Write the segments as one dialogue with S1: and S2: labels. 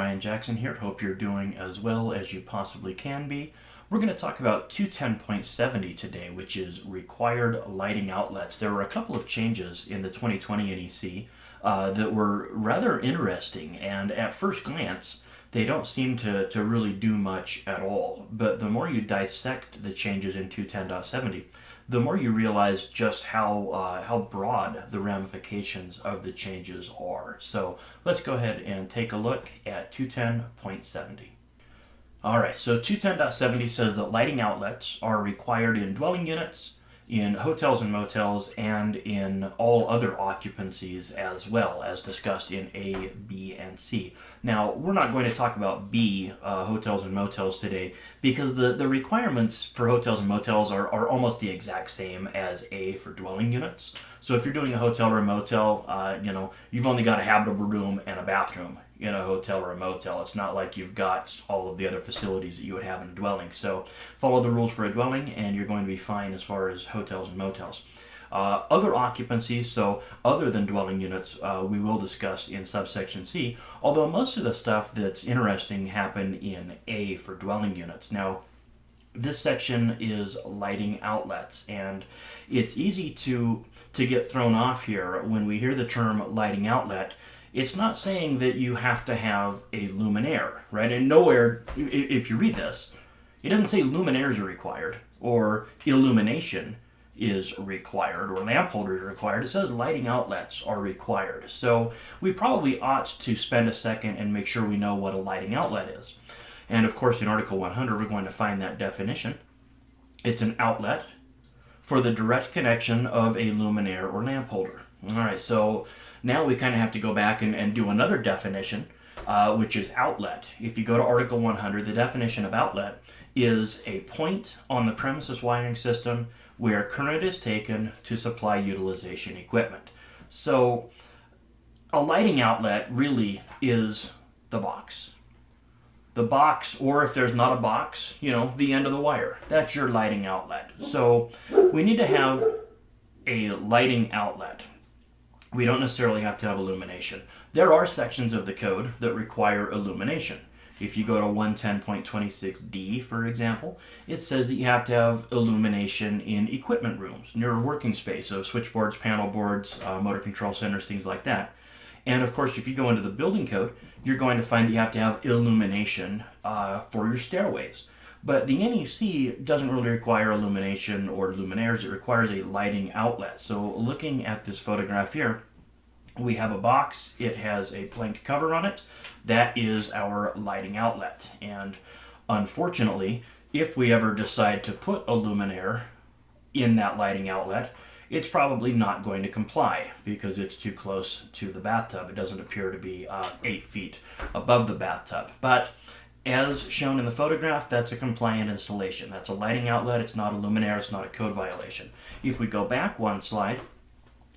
S1: Ryan Jackson here. Hope you're doing as well as you possibly can be. We're going to talk about 210.70 today, which is required lighting outlets. There were a couple of changes in the 2020 NEC that were rather interesting, and at first glance, they don't seem to really do much at all. But the more you dissect the changes in 210.70, the more you realize just how broad the ramifications of the changes are. So let's go ahead and take a look at 210.70. Alright, so 210.70 says that lighting outlets are required in dwelling units, in hotels and motels, and in all other occupancies as well, as discussed in A, B, and C. Now, we're not going to talk about B, hotels and motels today, because the requirements for hotels and motels are almost the exact same as A for dwelling units. So if you're doing a hotel or a motel, you've only got a habitable room and a bathroom in a hotel or a motel. It's not like you've got all of the other facilities that you would have in a dwelling. So follow the rules for a dwelling and you're going to be fine as far as hotels and motels. Other occupancies, so other than dwelling units, we will discuss in subsection C, although most of the stuff that's interesting happened in A for dwelling units. Now, this section is lighting outlets, and it's easy to get thrown off here when we hear the term lighting outlet. It's not saying that you have to have a luminaire, right? And nowhere, if you read this, it doesn't say luminaires are required or illumination is required or lamp holders are required. It says lighting outlets are required. So we probably ought to spend a second and make sure we know what a lighting outlet is. And of course, in Article 100, we're going to find that definition. It's an outlet for the direct connection of a luminaire or lamp holder. All right, so now we kind of have to go back and do another definition, which is outlet. If you go to Article 100, the definition of outlet is a point on the premises wiring system where current is taken to supply utilization equipment. So a lighting outlet really is the box. The box, or if there's not a box, the end of the wire. That's your lighting outlet. So we need to have a lighting outlet. We don't necessarily have to have illumination. There are sections of the code that require illumination. If you go to 110.26D, for example, it says that you have to have illumination in equipment rooms, near working space, so switchboards, panel boards, motor control centers, things like that. And of course, if you go into the building code, you're going to find that you have to have illumination for your stairways. But the NEC doesn't really require illumination or luminaires. It requires a lighting outlet. So looking at this photograph here, we have a box. It has a blank cover on it. That is our lighting outlet. And unfortunately, if we ever decide to put a luminaire in that lighting outlet, it's probably not going to comply because it's too close to the bathtub. It doesn't appear to be 8 feet above the bathtub. But as shown in the photograph, that's a compliant installation. That's a lighting outlet. It's not a luminaire. It's not a code violation. If we go back one slide,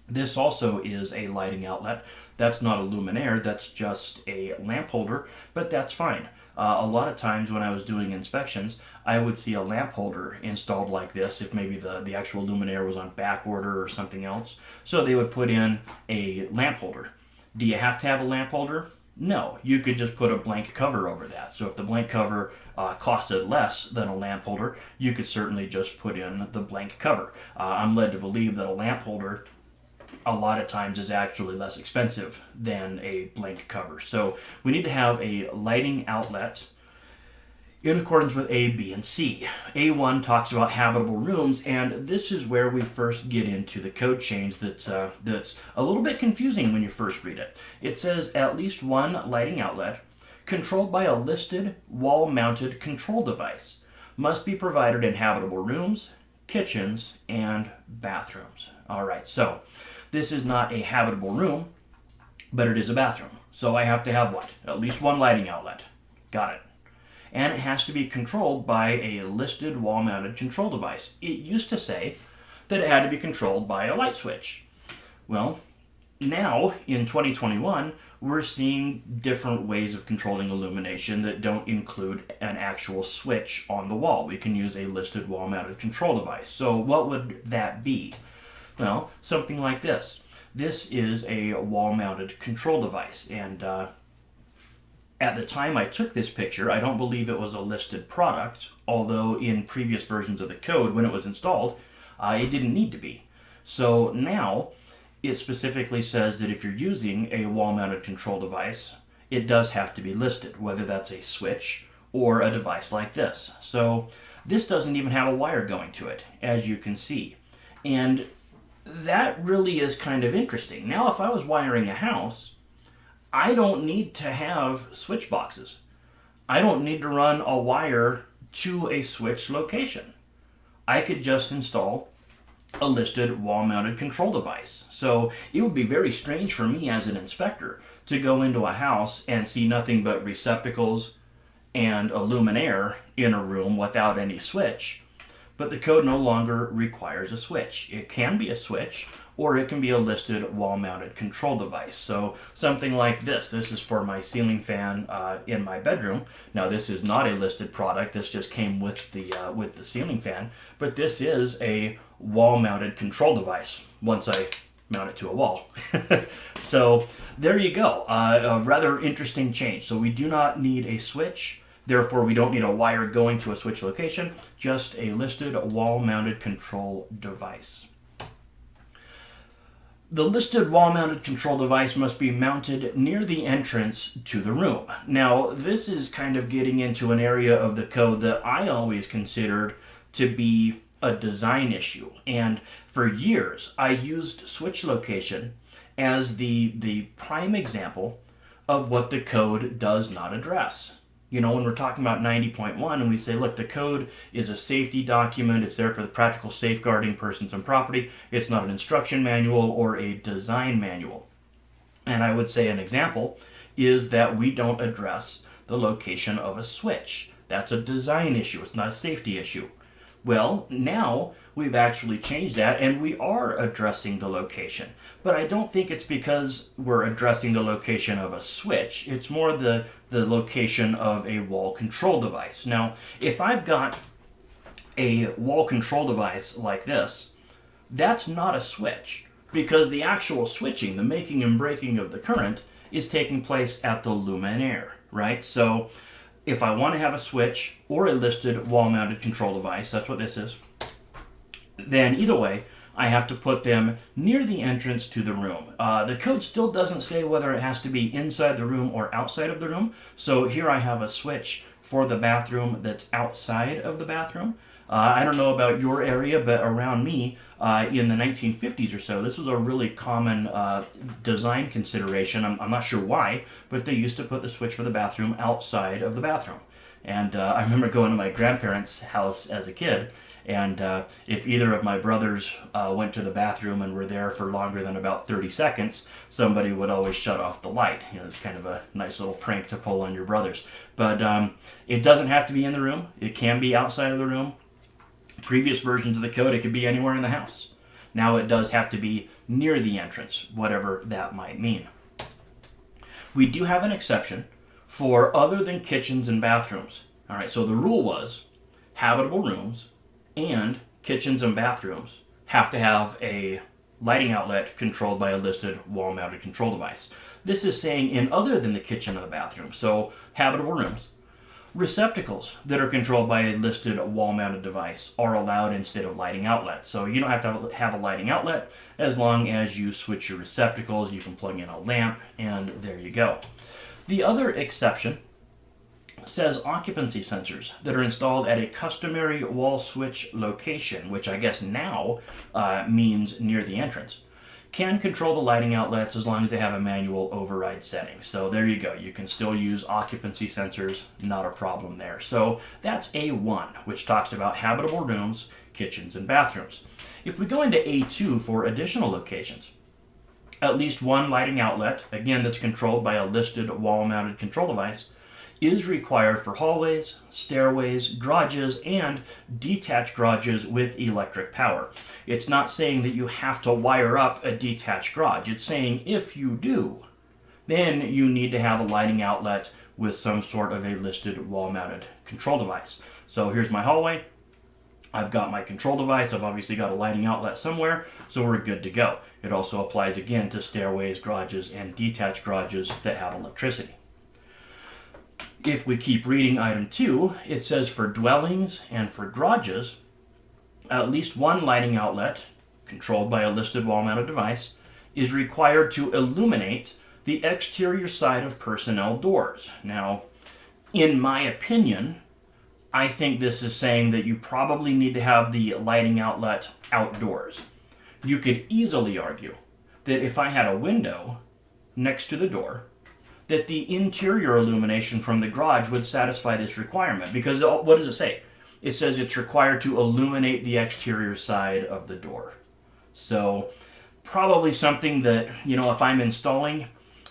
S1: this also is a lighting outlet. That's not a luminaire. That's just a lamp holder, but that's fine. A lot of times when I was doing inspections, I would see a lamp holder installed like this if maybe the actual luminaire was on back order or something else. So they would put in a lamp holder. Do you have to have a lamp holder? No, you could just put a blank cover over that. So if the blank cover costed less than a lamp holder, you could certainly just put in the blank cover. I'm led to believe that a lamp holder a lot of times is actually less expensive than a blank cover. So we need to have a lighting outlet in accordance with A, B, and C. A1 talks about habitable rooms, and this is where we first get into the code change that's a little bit confusing when you first read it. It says at least one lighting outlet controlled by a listed wall-mounted control device must be provided in habitable rooms, kitchens, and bathrooms. All right, so this is not a habitable room, but it is a bathroom. So I have to have what? At least one lighting outlet. Got it. And it has to be controlled by a listed wall-mounted control device. It used to say that it had to be controlled by a light switch. Well, now in 2021, we're seeing different ways of controlling illumination that don't include an actual switch on the wall. We can use a listed wall-mounted control device. So what would that be? Well, something like this. This is a wall-mounted control device, and At the time I took this picture, I don't believe it was a listed product, although in previous versions of the code, when it was installed, it didn't need to be. So now, it specifically says that if you're using a wall-mounted control device, it does have to be listed, whether that's a switch or a device like this. So this doesn't even have a wire going to it, as you can see. And that really is kind of interesting. Now, if I was wiring a house, I don't need to have switch boxes. I don't need to run a wire to a switch location. I could just install a listed wall-mounted control device. So it would be very strange for me as an inspector to go into a house and see nothing but receptacles and a luminaire in a room without any switch. But the code no longer requires a switch. It can be a switch, or it can be a listed wall-mounted control device. So something like this. This is for my ceiling fan in my bedroom. Now this is not a listed product. This just came with the ceiling fan. But this is a wall-mounted control device once I mount it to a wall. So there you go. A rather interesting change. So we do not need a switch. Therefore, we don't need a wire going to a switch location, just a listed wall-mounted control device. The listed wall-mounted control device must be mounted near the entrance to the room. Now, this is kind of getting into an area of the code that I always considered to be a design issue. And for years, I used switch location as the prime example of what the code does not address. You know, when we're talking about 90.1 and we say, look, the code is a safety document, it's there for the practical safeguarding persons and property, it's not an instruction manual or a design manual. And I would say an example is that we don't address the location of a switch. That's a design issue, it's not a safety issue. Well, now we've actually changed that and we are addressing the location. But I don't think it's because we're addressing the location of a switch. It's more the location of a wall control device. Now, if I've got a wall control device like this, that's not a switch because the actual switching, the making and breaking of the current, is taking place at the luminaire, right? So if I want to have a switch or a listed wall-mounted control device, that's what this is, then either way, I have to put them near the entrance to the room. The code still doesn't say whether it has to be inside the room or outside of the room. So here I have a switch for the bathroom that's outside of the bathroom. I don't know about your area, but around me in the 1950s or so, this was a really common design consideration. I'm not sure why, but they used to put the switch for the bathroom outside of the bathroom. And I remember going to my grandparents' house as a kid, and if either of my brothers went to the bathroom and were there for longer than about 30 seconds, somebody would always shut off the light. You know, it's kind of a nice little prank to pull on your brothers. But it doesn't have to be in the room. It can be outside of the room. Previous versions of the code, it could be anywhere in the house. Now it does have to be near the entrance, whatever that might mean. We do have an exception for other than kitchens and bathrooms. All right, so the rule was habitable rooms and kitchens and bathrooms have to have a lighting outlet controlled by a listed wall-mounted control device. This is saying in other than the kitchen or the bathroom, so habitable rooms. Receptacles that are controlled by a listed wall-mounted device are allowed instead of lighting outlets. So you don't have to have a lighting outlet as long as you switch your receptacles, you can plug in a lamp, and there you go. The other exception says occupancy sensors that are installed at a customary wall switch location, which I guess now means near the entrance, can control the lighting outlets as long as they have a manual override setting. So there you go. You can still use occupancy sensors, not a problem there. So that's A1, which talks about habitable rooms, kitchens, and bathrooms. If we go into A2 for additional locations, at least one lighting outlet, again that's controlled by a listed wall-mounted control device, is required for hallways, stairways, garages, and detached garages with electric power. It's not saying that you have to wire up a detached garage. It's saying if you do, then you need to have a lighting outlet with some sort of a listed wall-mounted control device. So here's my hallway. I've got my control device. I've obviously got a lighting outlet somewhere, so we're good to go. It also applies again to stairways, garages, and detached garages that have electricity. If we keep reading item 2, it says for dwellings and for garages, at least one lighting outlet, controlled by a listed wall-mounted device, is required to illuminate the exterior side of personnel doors. Now, in my opinion, I think this is saying that you probably need to have the lighting outlet outdoors. You could easily argue that if I had a window next to the door, that the interior illumination from the garage would satisfy this requirement. Because what does it say? It says it's required to illuminate the exterior side of the door. So probably something that, if I'm installing,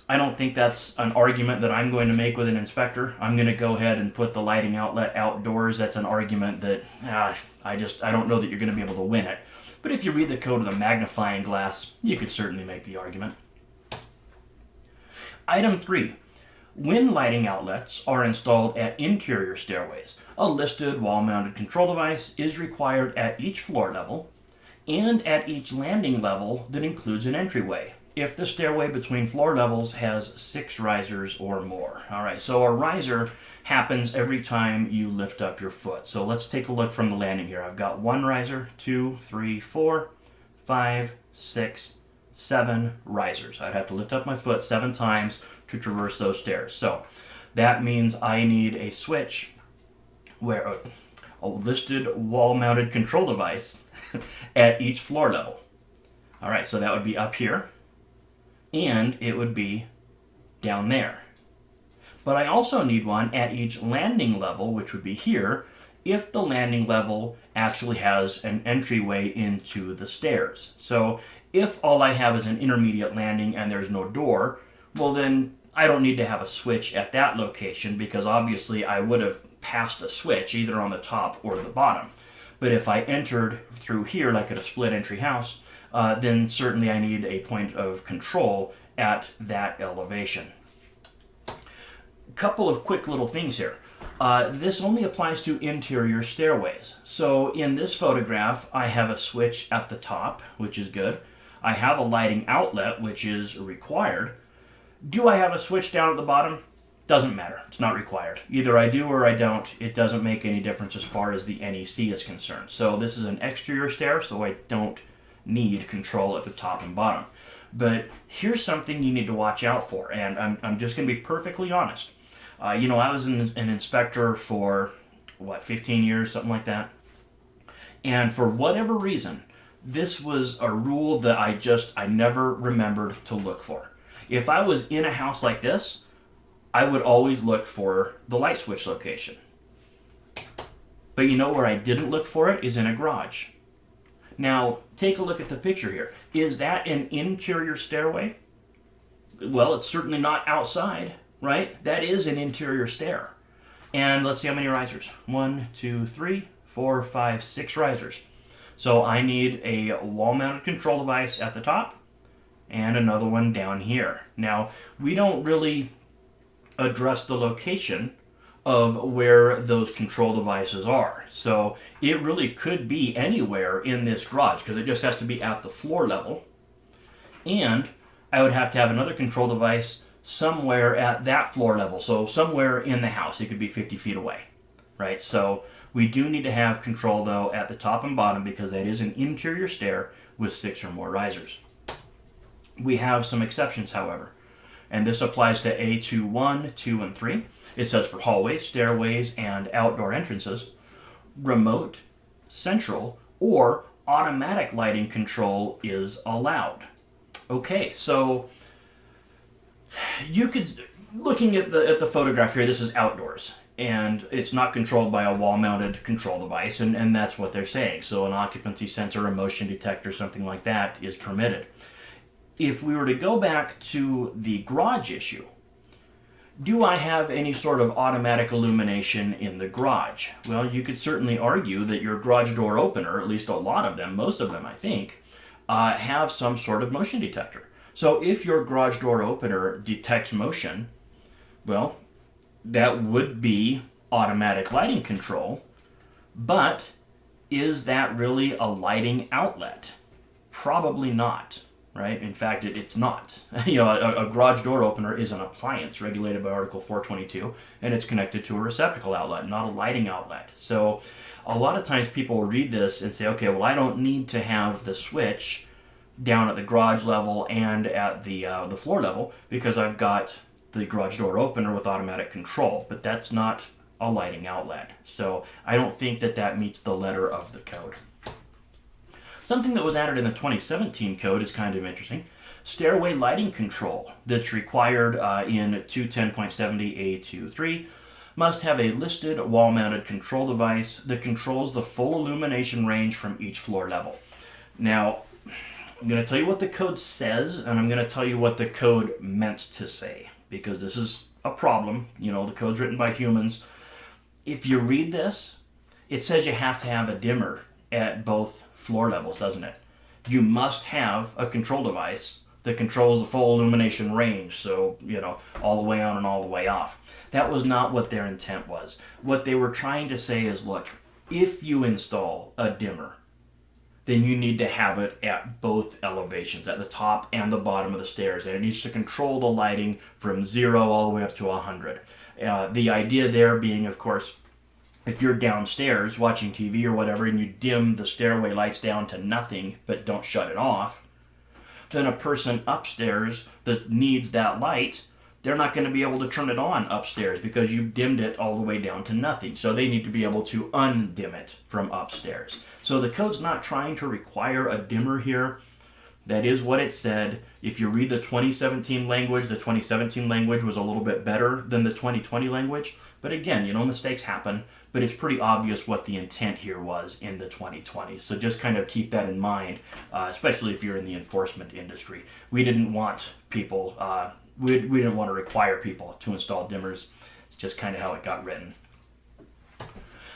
S1: I don't think that's an argument that I'm going to make with an inspector. I'm going to go ahead and put the lighting outlet outdoors. That's an argument that I don't know that you're going to be able to win it. But if you read the code with a magnifying glass, you could certainly make the argument. Item 3. When lighting outlets are installed at interior stairways, a listed wall-mounted control device is required at each floor level and at each landing level that includes an entryway, if the stairway between floor levels has 6 risers or more. All right, so a riser happens every time you lift up your foot. So let's take a look from the landing here. I've got 1 riser, 2, 3, 4, 5, 6, 7 risers. I'd have to lift up my foot 7 times to traverse those stairs. So that means I need a switch where a listed wall-mounted control device at each floor level. All right, so that would be up here, and it would be down there. But I also need one at each landing level, which would be here, if the landing level actually has an entryway into the stairs. So if all I have is an intermediate landing and there's no door, well then I don't need to have a switch at that location, because obviously I would have passed a switch either on the top or the bottom. But if I entered through here like at a split entry house, then certainly I need a point of control at that elevation. A couple of quick little things here. This only applies to interior stairways. So in this photograph, I have a switch at the top, which is good. I have a lighting outlet, which is required. Do I have a switch down at the bottom? Doesn't matter. It's not required. Either I do or I don't. It doesn't make any difference as far as the NEC is concerned. So this is an exterior stair, so I don't need control at the top and bottom. But here's something you need to watch out for, and I'm just going to be perfectly honest. I was an inspector for, 15 years, something like that. And for whatever reason, this was a rule that I never remembered to look for. If I was in a house like this, I would always look for the light switch location. But where I didn't look for it is in a garage. Now, take a look at the picture here. Is that an interior stairway? Well, it's certainly not outside, right? That is an interior stair. And let's see how many risers. 1, 2, 3, 4, 5, 6 risers. So I need a wall-mounted control device at the top and another one down here. Now, we don't really address the location of where those control devices are. So it really could be anywhere in this garage, because it just has to be at the floor level. And I would have to have another control device somewhere at that floor level. So somewhere in the house. It could be 50 feet away, right? So we do need to have control, though, at the top and bottom, because that is an interior stair with 6 or more risers. We have some exceptions, however. And this applies to A21, 2, and 3. It says for hallways, stairways, and outdoor entrances, remote, central, or automatic lighting control is allowed. Okay, so looking at the photograph here, this is outdoors, and it's not controlled by a wall-mounted control device, and that's what they're saying. So an occupancy sensor, a motion detector, something like that is permitted. If we were to go back to the garage issue, do I have any sort of automatic illumination in the garage? Well, you could certainly argue that your garage door opener, at least a lot of them, most of them I think, have some sort of motion detector. So if your garage door opener detects motion, well, that would be automatic lighting control, but is that really a lighting outlet? Probably not. right? In fact, it's not. A garage door opener is an appliance regulated by Article 422, and it's connected to a receptacle outlet, not a lighting outlet. So a lot of times people will read this and say, okay, well, I don't need to have the switch down at the garage level and at the floor level because I've got the garage door opener with automatic control, but that's not a lighting outlet. So I don't think that meets the letter of the code. Something that was added in the 2017 code is kind of interesting. Stairway lighting control that's required in 210.70A23 must have a listed wall-mounted control device that controls the full illumination range from each floor level. Now, I'm going to tell you what the code says, and I'm going to tell you what the code meant to say, because this is a problem. The code's written by humans. If you read this, it says you have to have a dimmer at both floor levels, doesn't it? You must have a control device that controls the full illumination range, so, all the way on and all the way off. That was not what their intent was. What they were trying to say is, look, if you install a dimmer, then you need to have it at both elevations, at the top and the bottom of the stairs, and it needs to control the lighting from 0 all the way up to 100. The idea there being, of course, if you're downstairs watching TV or whatever and you dim the stairway lights down to nothing but don't shut it off, then a person upstairs that needs that light, they're not going to be able to turn it on upstairs because you've dimmed it all the way down to nothing. So they need to be able to undim it from upstairs. So the code's not trying to require a dimmer here. That is what it said. If you read the 2017 language, the 2017 language was a little bit better than the 2020 language. But again, mistakes happen, but it's pretty obvious what the intent here was in the 2020. So just kind of keep that in mind, especially if you're in the enforcement industry. We didn't want people, we didn't want to require people to install dimmers. It's just kind of how it got written.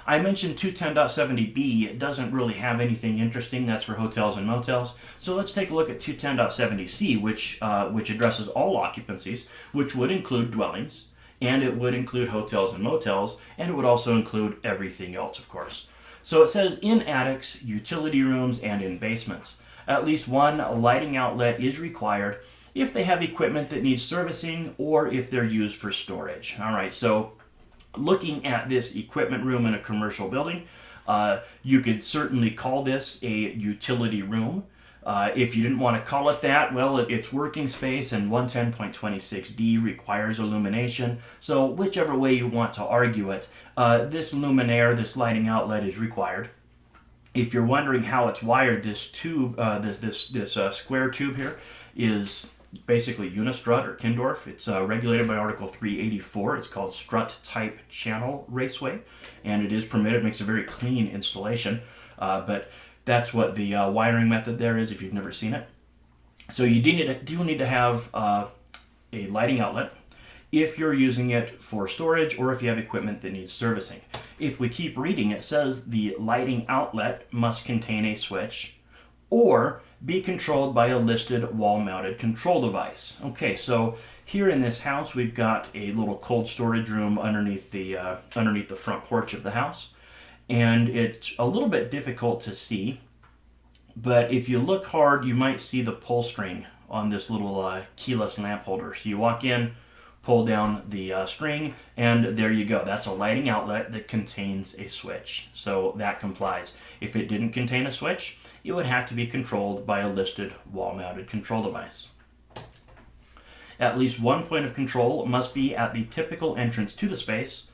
S1: I mentioned 210.70b. It doesn't really have anything interesting. That's for hotels and motels. So let's take a look at 210.70c, which addresses all occupancies, which would include dwellings, and it would include hotels and motels, and it would also include everything else, of course. So it says in attics, utility rooms, and in basements, at least one lighting outlet is required if they have equipment that needs servicing or if they're used for storage. All right, so looking at this equipment room in a commercial building, you could certainly call this a utility room. If you didn't want to call it that, well, it's working space, and 110.26d requires illumination. So whichever way you want to argue it, this luminaire, this lighting outlet, is required. If you're wondering how it's wired, this tube, this square tube here, is basically unistrut or Kindorf. It's regulated by Article 384. It's called strut type channel raceway, and it is permitted. Makes a very clean installation, but that's what the wiring method there is if you've never seen it. So you do need to have a lighting outlet if you're using it for storage or if you have equipment that needs servicing. If we keep reading, it says the lighting outlet must contain a switch or be controlled by a listed wall-mounted control device. Okay, so here in this house we've got a little cold storage room underneath the front porch of the house. And it's a little bit difficult to see, but if you look hard, you might see the pull string on this little keyless lamp holder. So you walk in, pull down the string, and there you go. That's a lighting outlet that contains a switch. So that complies. If it didn't contain a switch, it would have to be controlled by a listed wall-mounted control device. At least one point of control must be at the typical entrance to the space,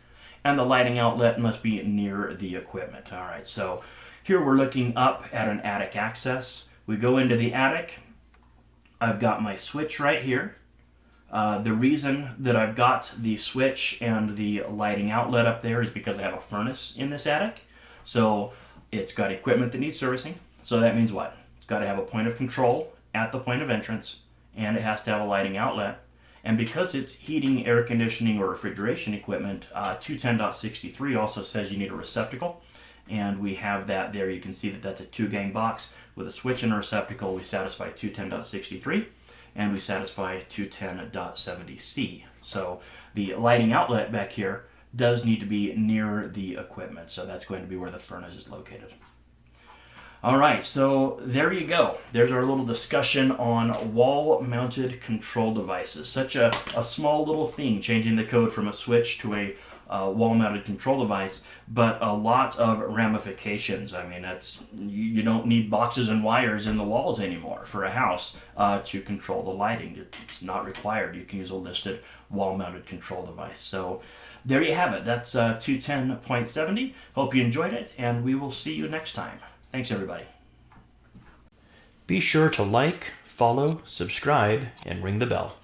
S1: and the lighting outlet must be near the equipment. All right, so here we're looking up at an attic access. We go into the attic. I've got my switch right here. The reason that I've got the switch and the lighting outlet up there is because I have a furnace in this attic. So it's got equipment that needs servicing. So that means what? It's got to have a point of control at the point of entrance, and it has to have a lighting outlet. And because it's heating, air conditioning, or refrigeration equipment, 210.63 also says you need a receptacle. And we have that there. You can see that that's a 2-gang box with a switch and a receptacle. We satisfy 210.63, and we satisfy 210.70c. So the lighting outlet back here does need to be near the equipment. So that's going to be where the furnace is located. All right, so there you go. There's our little discussion on wall-mounted control devices. Such a small little thing, changing the code from a switch to a wall-mounted control device, but a lot of ramifications. I mean, you don't need boxes and wires in the walls anymore for a house to control the lighting. It's not required. You can use a listed wall-mounted control device. So there you have it. That's 210.70. Hope you enjoyed it, and we will see you next time. Thanks, everybody. Be sure to like, follow, subscribe, and ring the bell.